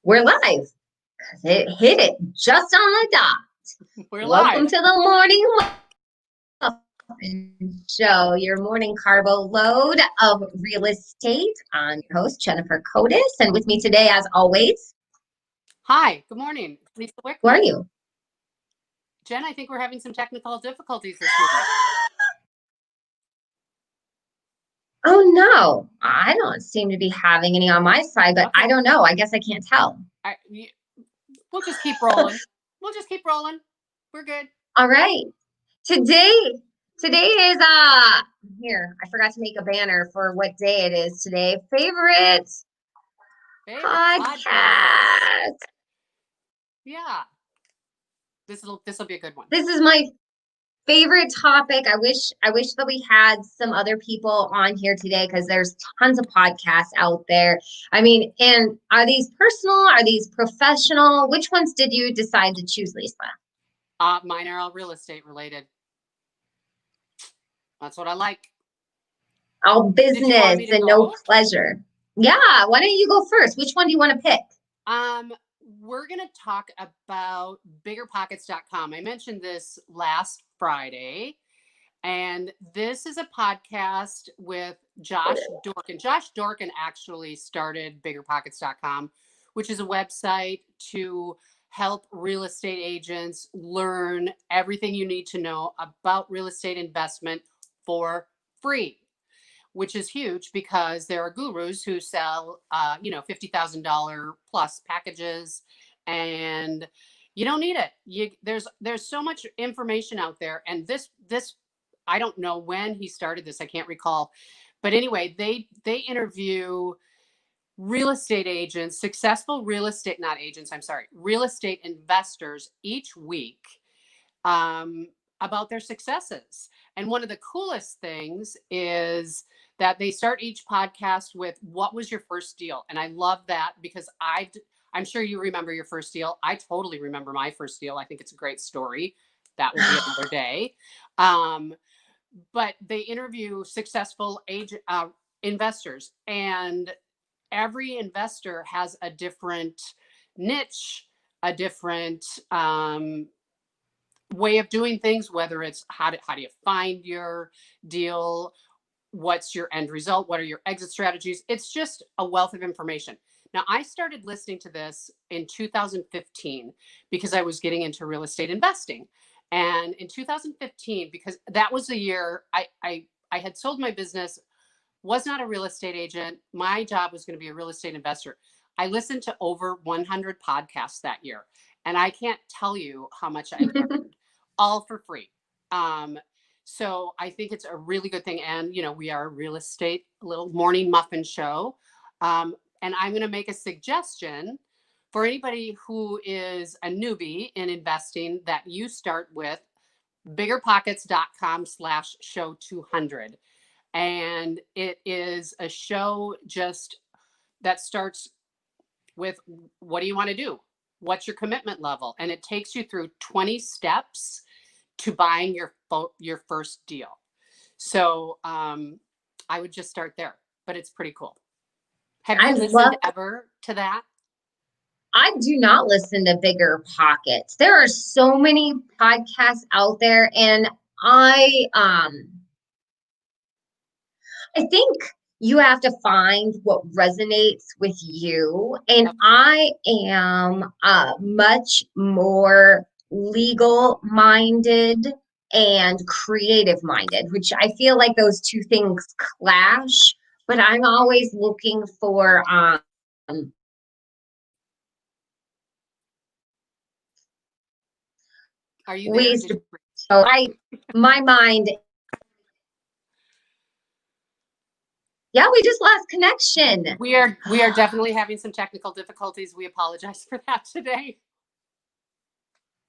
We're live. It hit it just on the dot. We're Welcome live. to the morning Muffin show, your morning carbo load of real estate. I'm your host, Jennifer Cotis, and with me today, as always, Hi, good morning. Lisa who are Wickman. you? Jen, I think we're having some technical difficulties this morning. Oh no, I don't seem to be having any on my side, but Okay. I don't know. I guess I can't tell. We'll just keep rolling. We're good. All right. Today is here. I forgot to make a banner for what day it is today. Favorite podcast. Yeah. This will be a good one. This is my favorite topic. I wish that we had some other people on here today because there's tons of podcasts out there. I mean, and are these personal? Are these professional? Which ones did you decide to choose, Lisa? Mine are all real estate related. That's what I like. All business and no pleasure. Yeah, why don't you go first? Which one do you want to pick? We're going to talk about biggerpockets.com. I mentioned this last Friday, and this is a podcast with Josh Dorkin. Josh Dorkin actually started biggerpockets.com, which is a website to help real estate agents learn everything you need to know about real estate investment for free, which is huge because there are gurus who sell, $50,000 plus packages, and you don't need it. There's so much information out there, and this I don't know when he started this. I can't recall, but anyway, they interview real estate agents, successful real estate, not agents. I'm sorry, real estate investors each week. About their successes. And one of the coolest things is that they start each podcast with, what was your first deal? And I love that because I'm sure you remember your first deal. I totally remember my first deal. I think it's a great story. That will be another day. But they interview successful investors, and every investor has a different niche, a different way of doing things, whether it's how do you find your deal, what's your end result, what are your exit strategies. It's just a wealth of information. Now, I started listening to this in 2015 because I was getting into real estate investing. And in 2015, because that was the year I had sold my business, was not a real estate agent. My job was going to be a real estate investor. I listened to over 100 podcasts that year, and I can't tell you how much I learned, all for free. So I think it's a really good thing. And, we are a real estate little morning muffin show. And I'm going to make a suggestion for anybody who is a newbie in investing, that you start with biggerpockets.com/show 200. And it is a show just that starts with, what do you want to do? What's your commitment level? And it takes you through 20 steps to buying your first deal. So I would just start there, but it's pretty cool. Have you listened ever to that? I do not listen to Bigger Pockets. There are so many podcasts out there, and I think you have to find what resonates with you. And I am much more legal minded and creative minded, which I feel like those two things clash, but I'm always looking for are you there? So my mind. Yeah, we just lost connection. We are definitely having some technical difficulties. We apologize for that today.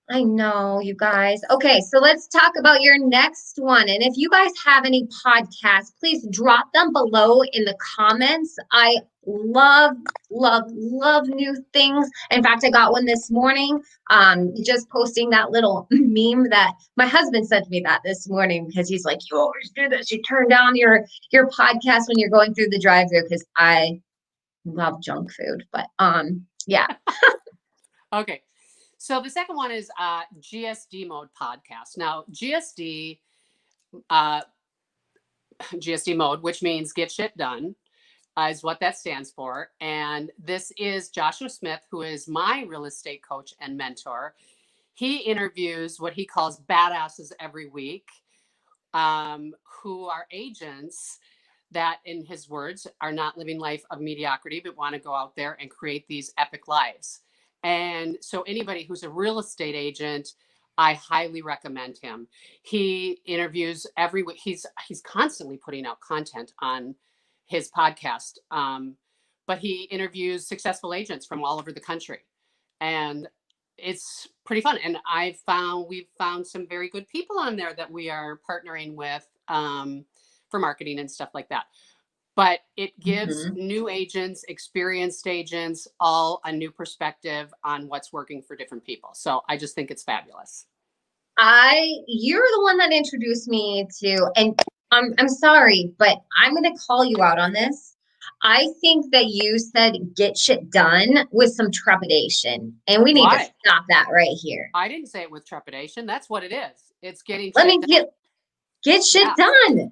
I know, you guys. Okay, so let's talk about your next one. And if you guys have any podcasts, please drop them below in the comments. I love new things. In fact, I got one this morning, just posting that little meme that my husband sent me that this morning, because he's like, you always do this. You turn down your podcast when you're going through the drive-thru, because I love junk food, but yeah. Okay. So the second one is GSD mode podcast. Now, uh, GSD mode, which means get shit done, is what that stands for. And this is Joshua Smith, who is my real estate coach and mentor. He interviews what he calls badasses every week, who are agents that, in his words, are not living life of mediocrity, but want to go out there and create these epic lives. And so anybody who's a real estate agent, I highly recommend him. He interviews every week. He's constantly putting out content on his podcast, but he interviews successful agents from all over the country, and it's pretty fun. And we've found some very good people on there that we are partnering with for marketing and stuff like that. But it gives new agents, experienced agents, all a new perspective on what's working for different people. So I just think it's fabulous. You're the one that introduced me to, and I'm sorry, but I'm going to call you out on this. I think that you said get shit done with some trepidation, and we need to stop that right here. I didn't say it with trepidation. That's what it is. It's getting Let me get shit done.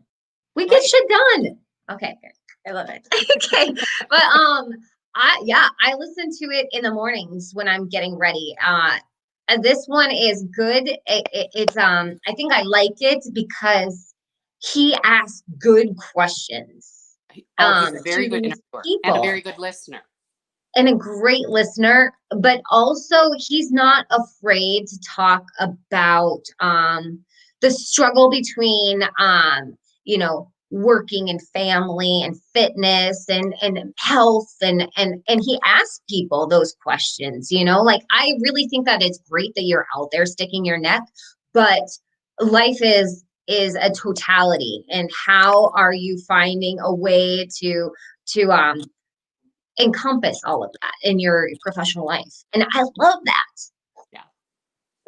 We get shit done. Okay, I love it. Okay, but I listen to it in the mornings when I'm getting ready. This one is good. It's I think I like it because he asks good questions. He's a very good interviewer and a very good listener. And a great listener, but also he's not afraid to talk about the struggle between working and family and fitness and health and he asks people those questions, like I really think that it's great that you're out there sticking your neck, but life is a totality, and how are you finding a way to encompass all of that in your professional life? And I love that.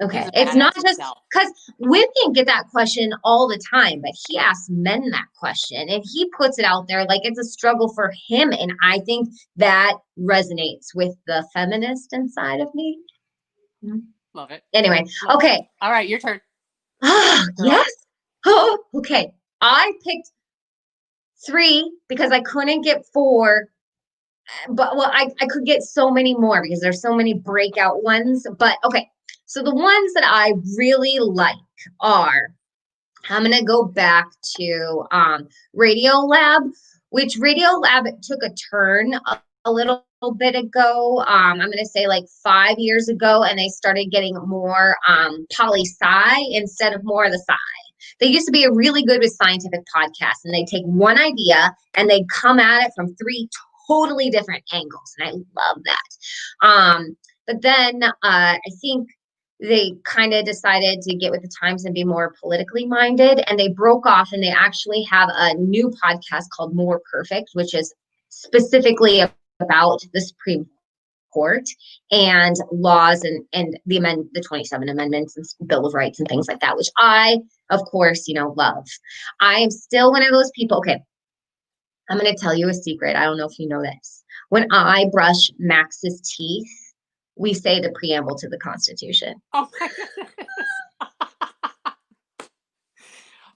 Okay, it's not just because women get that question all the time, but he asks men that question and he puts it out there like it's a struggle for him. And I think that resonates with the feminist inside of me. Love it. Anyway, okay. All right, your turn. Yes. Oh, okay. I picked 3 because I couldn't get 4. But I could get so many more because there's so many breakout ones. But okay. So the ones that I really like are, I'm going to go back to Radiolab, which Radiolab took a turn a little bit ago. I'm going to say like 5 years ago, and they started getting more poli-sci instead of more of the sci. They used to be really good with scientific podcasts, and they take one idea and they come at it from 3 totally different angles, and I love that. But then I think they kind of decided to get with the times and be more politically minded, and they broke off, and they actually have a new podcast called More Perfect, which is specifically about the Supreme Court and laws and the 27 amendments and Bill of Rights and things like that, which I, of course, love. I am still one of those people. Okay, I'm going to tell you a secret. I don't know if you know this. When I brush Max's teeth, we say the preamble to the Constitution. Oh my goodness.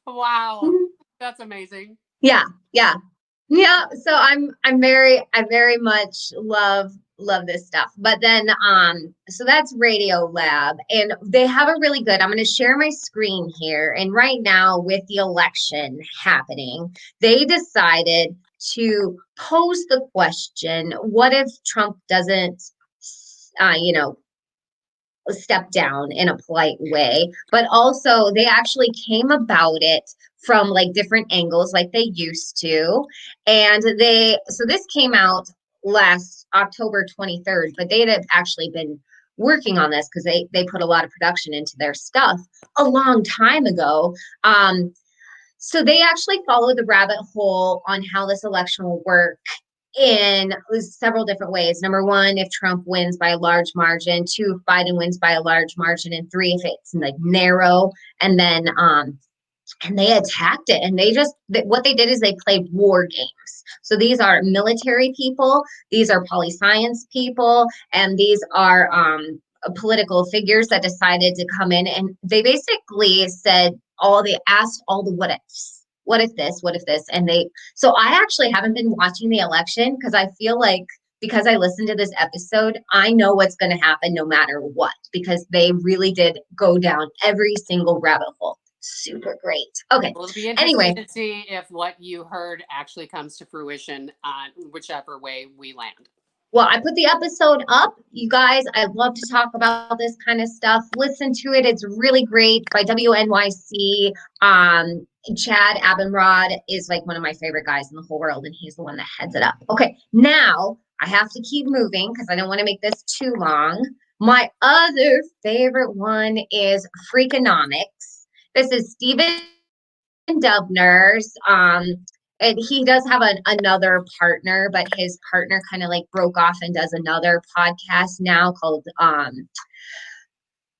Wow. That's amazing. Yeah. So I very much love this stuff. But then so that's Radiolab, and they have a really good, I'm going to share my screen here. And right now, with the election happening, they decided to pose the question, what if Trump doesn't step down in a polite way? But also they actually came about it from like different angles like they used to. And so this came out last October 23rd, but they had actually been working on this because they put a lot of production into their stuff a long time ago. So they actually followed the rabbit hole on how this election will work in several different ways. Number 1, if Trump wins by a large margin. 2, if Biden wins by a large margin. And 3, if it's like narrow. And then and they attacked it. And what they did is they played war games. So these are military people, these are poli-science people, and these are political figures that decided to come in, and they basically they asked all the what ifs. What if this? What if this? So I actually haven't been watching the election because I feel like because I listened to this episode, I know what's going to happen no matter what, because they really did go down every single rabbit hole. Super great. Okay. Well, it'll be interesting Anyway, to see if what you heard actually comes to fruition on whichever way we land. well, I put the episode up. You guys, I love to talk about this kind of stuff. Listen to it. It's really great by WNYC. Chad Abumrad is like one of my favorite guys in the whole world, and he's the one that heads it up. Okay, now I have to keep moving because I don't want to make this too long. My other favorite one is Freakonomics. This is Stephen Dubner's. And he does have another partner, but his partner kind of like broke off and does another podcast now called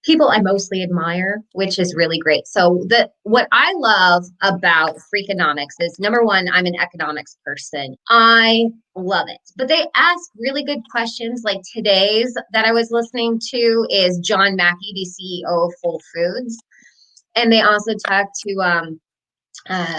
People I Mostly Admire, which is really great. So what I love about Freakonomics is, number one, I'm an economics person. I love it. But they ask really good questions. Like today's that I was listening to is John Mackey, the CEO of Whole Foods. And they also talked to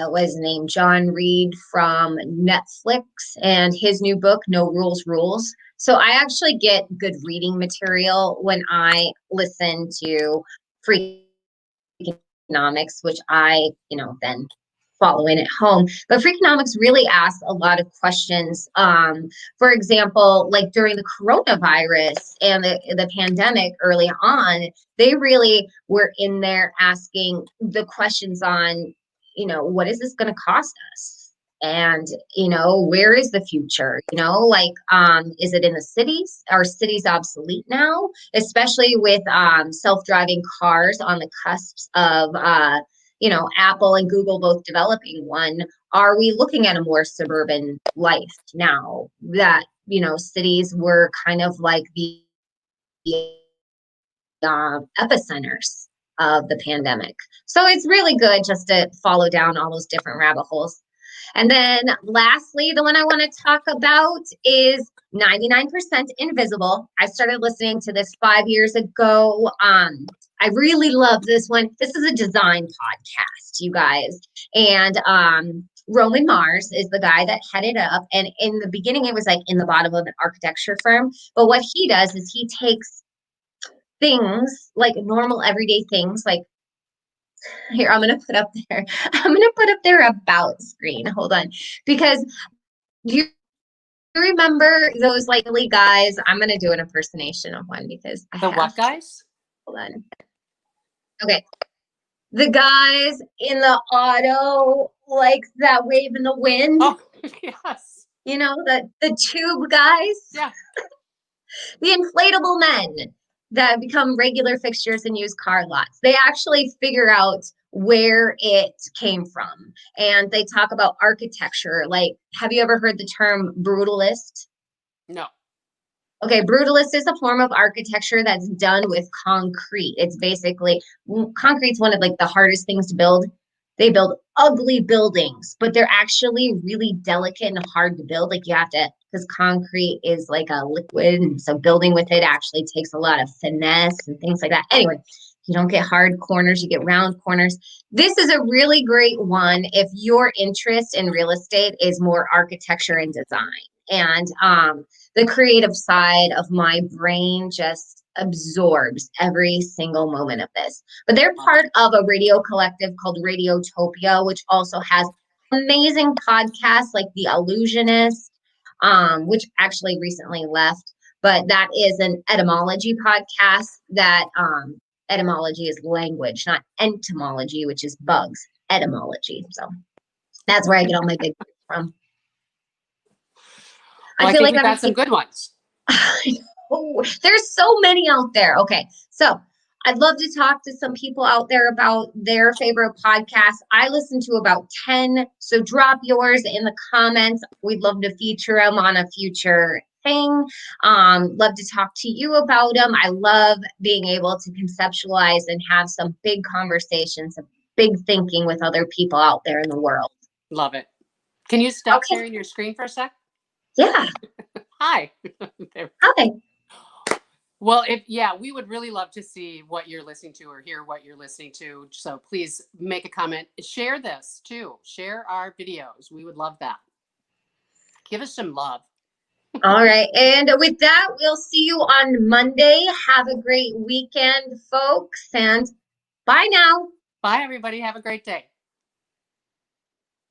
what is his name? John Reed from Netflix, and his new book, No Rules Rules. So I actually get good reading material when I listen to Freakonomics, which I, then follow in at home. But Freakonomics really asks a lot of questions. For example, like during the coronavirus and the pandemic early on, they really were in there asking the questions on, what is this going to cost us? And, where is the future? Is it in the cities? Are cities obsolete now? Especially with self-driving cars on the cusps of, Apple and Google both developing one. Are we looking at a more suburban life now that, cities were kind of like the epicenters of the pandemic? So it's really good just to follow down all those different rabbit holes. And then lastly, the one I want to talk about is 99% Invisible. I started listening to this 5 years ago. I really love this one. This is a design podcast, you guys. And Roman Mars is the guy that headed up. And in the beginning, it was like in the bottom of an architecture firm. But what he does is he takes things like normal everyday things, like here, I'm going to put up their about screen. Hold on. Because do you remember those like guys? I'm going to do an impersonation of one because what guys? Hold on. Okay. The guys in the auto, like that wave in the wind. Oh, yes. The tube guys. Yeah. The inflatable men that become regular fixtures in used car lots. They actually figure out where it came from. And they talk about architecture. Like, have you ever heard the term brutalist? No. Okay, brutalist is a form of architecture that's done with concrete. It's basically, concrete's one of like the hardest things to build. They build ugly buildings, but they're actually really delicate and hard to build. Like you have to, because concrete is like a liquid, and so building with it actually takes a lot of finesse and things like that. Anyway, you don't get hard corners, you get round corners. This is a really great one if your interest in real estate is more architecture and design. And the creative side of my brain just absorbs every single moment of this. But they're part of a radio collective called Radiotopia, which also has amazing podcasts like The Illusionist, which actually recently left. But that is an etymology podcast that etymology is language, not entomology, which is bugs. Etymology. So that's where I get all my big from. Well, I feel like we've got some good ones. There's so many out there. Okay, so I'd love to talk to some people out there about their favorite podcasts. I listen to about 10, so drop yours in the comments. We'd love to feature them on a future thing. Love to talk to you about them. I love being able to conceptualize and have some big conversations, big thinking with other people out there in the world. Love it. Can you stop Okay. sharing your screen for a sec? Yeah. Hi. Hi. Well, we would really love to see what you're listening to or hear what you're listening to. So please make a comment. Share this too. Share our videos. We would love that. Give us some love. All right. And with that, we'll see you on Monday. Have a great weekend, folks. And bye now. Bye, everybody. Have a great day.